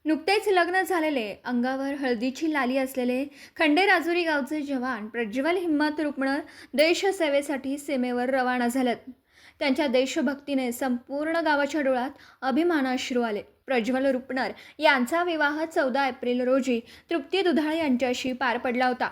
नुकतेच लग्न झालेले, अंगावर हळदीची लाली असलेले खंडेराजुरी गावचे जवान प्रज्वल हिम्मत रुपणर देशसेवेसाठी सीमेवर रवाना झालेत. त्यांच्या देशभक्तीने संपूर्ण गावाच्या डोळ्यात अभिमानाश्रू आले. प्रज्वल रुपणर यांचा विवाह 14 एप्रिल रोजी तृप्ती दुधाळे यांच्याशी पार पडला होता.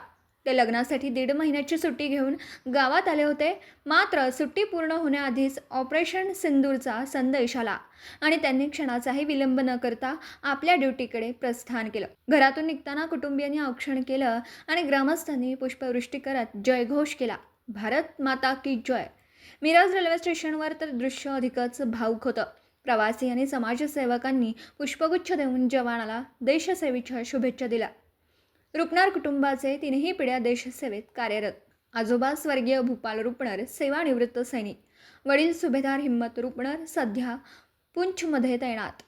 ते लग्नासाठी 1.5 महिन्याची सुट्टी घेऊन गावात आले होते. मात्र सुट्टी पूर्ण होण्याआधीच ऑपरेशन सिंदूरचा संदेश आला आणि त्यांनी क्षणाचाही विलंब न करता आपल्या ड्युटीकडे प्रस्थान केलं. घरातून निघताना कुटुंबियांनी औक्षण केलं आणि ग्रामस्थांनी पुष्पवृष्टी करत जयघोष केला. भारत माता की जय. मिरज रेल्वे स्टेशनवर तर दृश्य अधिकच भावुक होतं. प्रवासी आणि समाजसेवकांनी पुष्पगुच्छ देऊन जवानाला देशसेवेच्या शुभेच्छा दिल्या. रुपणर कुटुंबाचे 3ही पिढ्या देशसेवेत कार्यरत. आजोबा स्वर्गीय भूपाल रुपणर सेवानिवृत्त सैनिक, वडील सुभेदार हिम्मत रुपणर सध्या पुंछमध्ये तैनात,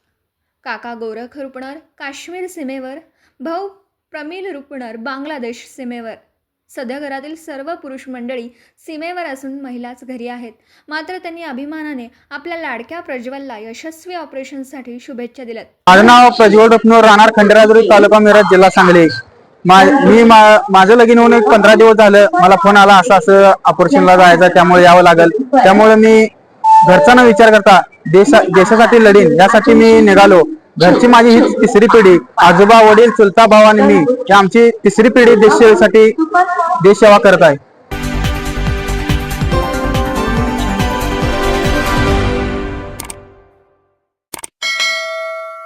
काका गोरख रुपणर काश्मीर सीमेवर, भाऊ प्रमिल रुपणर बांगलादेश सीमेवर. सध्या घरातील सर्व पुरुष मंडळी सीमेवर असून महिलाच घरी आहेत. मात्र त्यांनी अभिमानाने आपल्या लाडक्या प्रज्वलला यशस्वी ऑपरेशनसाठी शुभेच्छा दिल्यात. माझं नाव प्रज्वल रुपणर, राहणार खंडेराजुरी, तालुका मिरज, जिल्हा सांगली. माझं लगीन होऊन 15 दिवस झालं. मला फोन आला असं ऑपरेशनला जायचं, त्यामुळे यावं लागेल. त्यामुळे मी घरचा न विचार करता देशासाठी लढीन यासाठी मी निघालो. घरची माझी ही 3री पिढी, आजोबा, वडील, चुलता भाऊ आणि मी, ही आमची 3री पिढी देशसेवेसाठी देश सेवा करत आहे.